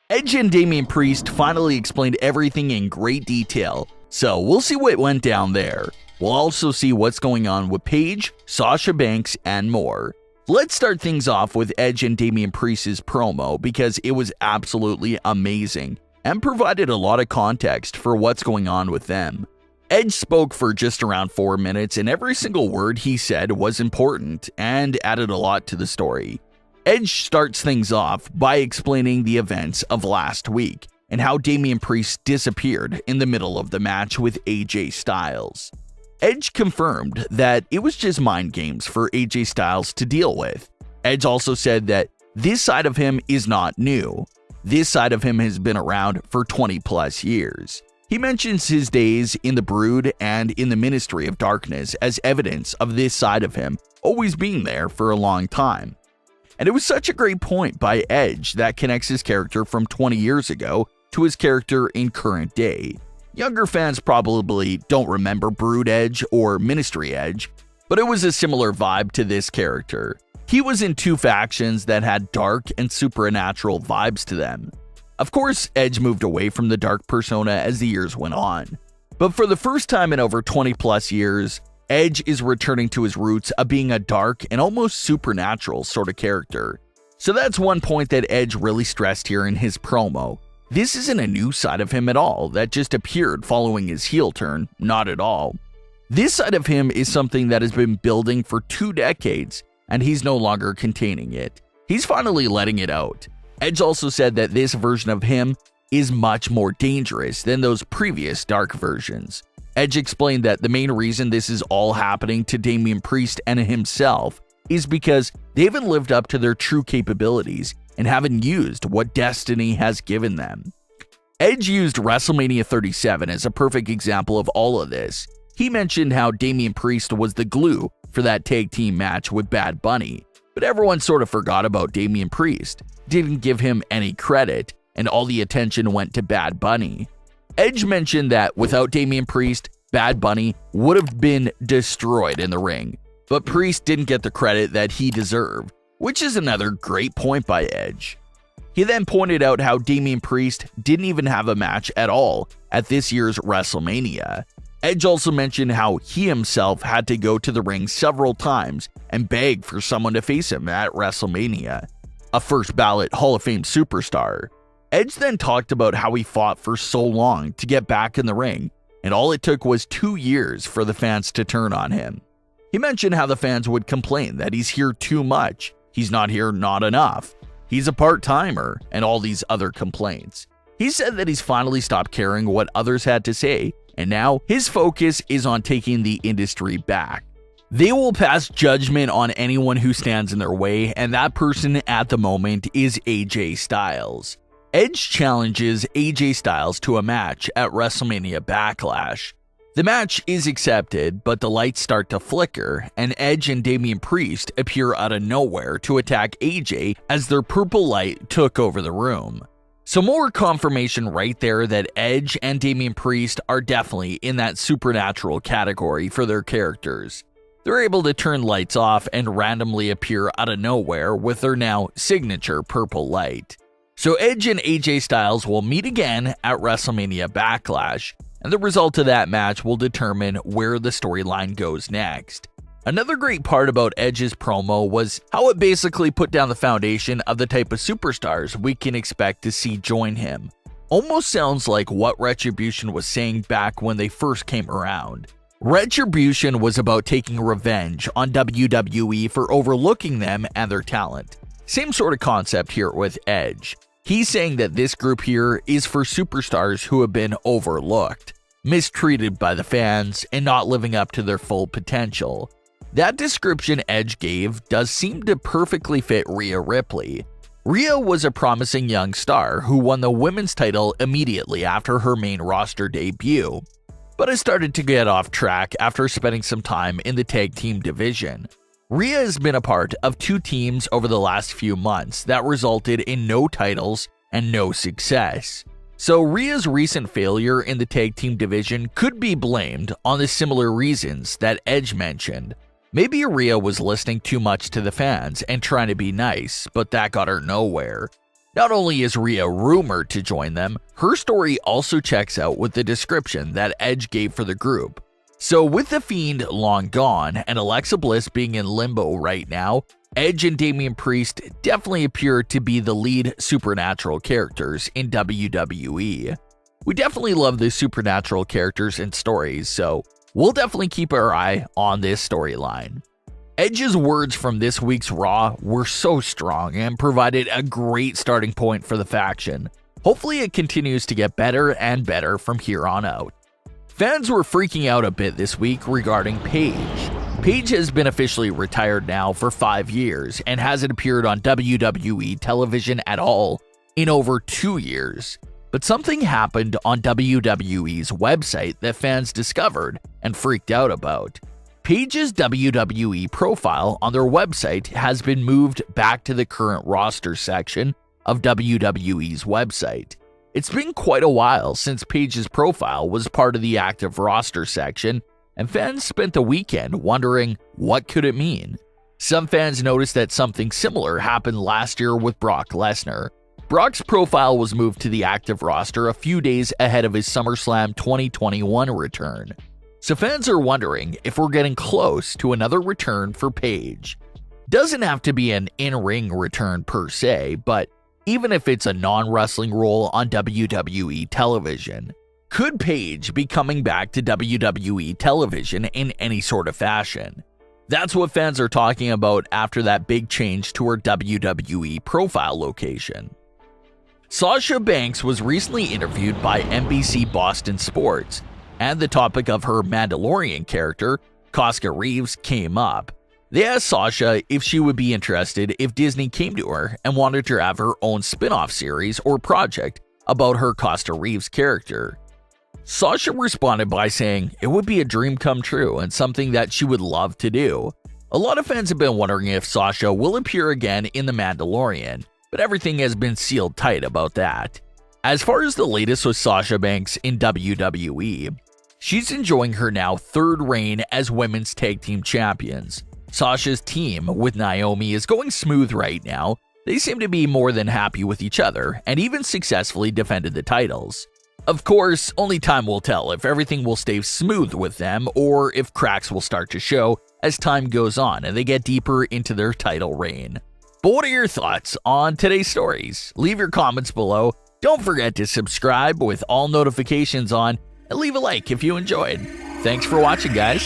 Edge and Damian Priest finally explained everything in great detail, so we'll see what went down there. We'll also see what's going on with Paige, Sasha Banks, and more. Let's start things off with Edge and Damian Priest's promo because it was absolutely amazing and provided a lot of context for what's going on with them. Edge spoke for just around 4 minutes and every single word he said was important and added a lot to the story. Edge starts things off by explaining the events of last week and how Damian Priest disappeared in the middle of the match with AJ Styles. Edge confirmed that it was just mind games for AJ Styles to deal with. Edge also said that this side of him is not new. This side of him has been around for 20 plus years. He mentions his days in the Brood and in the Ministry of Darkness as evidence of this side of him always being there for a long time. And it was such a great point by Edge that connects his character from 20 years ago to his character in current day. Younger fans probably don't remember Brood Edge or Ministry Edge, but it was a similar vibe to this character. He was in two factions that had dark and supernatural vibes to them. Of course, Edge moved away from the dark persona as the years went on. But for the first time in over 20 plus years, Edge is returning to his roots of being a dark and almost supernatural sort of character. So that's one point that Edge really stressed here in his promo. This isn't a new side of him at all that just appeared following his heel turn, not at all. This side of him is something that has been building for 2 decades, and he's no longer containing it. He's finally letting it out. Edge also said that this version of him is much more dangerous than those previous dark versions. Edge explained that the main reason this is all happening to Damian Priest and himself is because they haven't lived up to their true capabilities and haven't used what destiny has given them. Edge used WrestleMania 37 as a perfect example of all of this. He mentioned how Damian Priest was the glue for that tag team match with Bad Bunny, but everyone sort of forgot about Damian Priest, didn't give him any credit, and all the attention went to Bad Bunny. Edge mentioned that without Damian Priest, Bad Bunny would have been destroyed in the ring, but Priest didn't get the credit that he deserved, which is another great point by Edge. He then pointed out how Damian Priest didn't even have a match at all at this year's WrestleMania. Edge also mentioned how he himself had to go to the ring several times and beg for someone to face him at WrestleMania, a first ballot Hall of Fame superstar. Edge then talked about how he fought for so long to get back in the ring, and all it took was 2 years for the fans to turn on him. He mentioned how the fans would complain that he's here too much, he's not here not enough, he's a part-timer, and all these other complaints. He said that he's finally stopped caring what others had to say, and now his focus is on taking the industry back. They will pass judgment on anyone who stands in their way, and that person at the moment is AJ Styles. Edge challenges AJ Styles to a match at WrestleMania Backlash. The match is accepted, but the lights start to flicker, and Edge and Damian Priest appear out of nowhere to attack AJ as their purple light took over the room. So more confirmation right there that Edge and Damian Priest are definitely in that supernatural category for their characters. They're able to turn lights off and randomly appear out of nowhere with their now signature purple light. So Edge and AJ Styles will meet again at WrestleMania Backlash, and the result of that match will determine where the storyline goes next. Another great part about Edge's promo was how it basically put down the foundation of the type of superstars we can expect to see join him. Almost sounds like what Retribution was saying back when they first came around. Retribution was about taking revenge on WWE for overlooking them and their talent. Same sort of concept here with Edge. He's saying that this group here is for superstars who have been overlooked, mistreated by the fans, and not living up to their full potential. That description Edge gave does seem to perfectly fit Rhea Ripley. Rhea was a promising young star who won the women's title immediately after her main roster debut, but has started to get off track after spending some time in the tag team division. Rhea has been a part of 2 teams over the last few months that resulted in no titles and no success. So Rhea's recent failure in the tag team division could be blamed on the similar reasons that Edge mentioned. Maybe Rhea was listening too much to the fans and trying to be nice, but that got her nowhere. Not only is Rhea rumored to join them, her story also checks out with the description that Edge gave for the group. So with The Fiend long gone and Alexa Bliss being in limbo right now, Edge and Damian Priest definitely appear to be the lead supernatural characters in WWE. We definitely love the supernatural characters and stories, so we'll definitely keep our eye on this storyline. Edge's words from this week's Raw were so strong and provided a great starting point for the faction. Hopefully it continues to get better and better from here on out. Fans were freaking out a bit this week regarding Paige. Paige has been officially retired now for 5 years and hasn't appeared on WWE television at all in over 2 years. But something happened on WWE's website that fans discovered and freaked out about. Paige's WWE profile on their website has been moved back to the current roster section of WWE's website. It's been quite a while since Paige's profile was part of the active roster section, and fans spent the weekend wondering what could it mean. Some fans noticed that something similar happened last year with Brock Lesnar. Brock's profile was moved to the active roster a few days ahead of his SummerSlam 2021 return. So fans are wondering if we're getting close to another return for Paige. Doesn't have to be an in-ring return per se, but even if it's a non-wrestling role on WWE television, could Paige be coming back to WWE television in any sort of fashion? That's what fans are talking about after that big change to her WWE profile location. Sasha Banks was recently interviewed by NBC Boston Sports, and the topic of her Mandalorian character, Koska Reeves, came up. They asked Sasha if she would be interested if Disney came to her and wanted her to have her own spin-off series or project about her Koska Reeves character. Sasha responded by saying it would be a dream come true and something that she would love to do. A lot of fans have been wondering if Sasha will appear again in The Mandalorian, but everything has been sealed tight about that. As far as the latest with Sasha Banks in WWE, she's enjoying her now 3rd reign as women's tag team champions. Sasha's team with Naomi is going smooth right now. They seem to be more than happy with each other and even successfully defended the titles. Of course, only time will tell if everything will stay smooth with them or if cracks will start to show as time goes on and they get deeper into their title reign. But what are your thoughts on today's stories? Leave your comments below. Don't forget to subscribe with all notifications on and leave a like if you enjoyed. Thanks for watching, guys.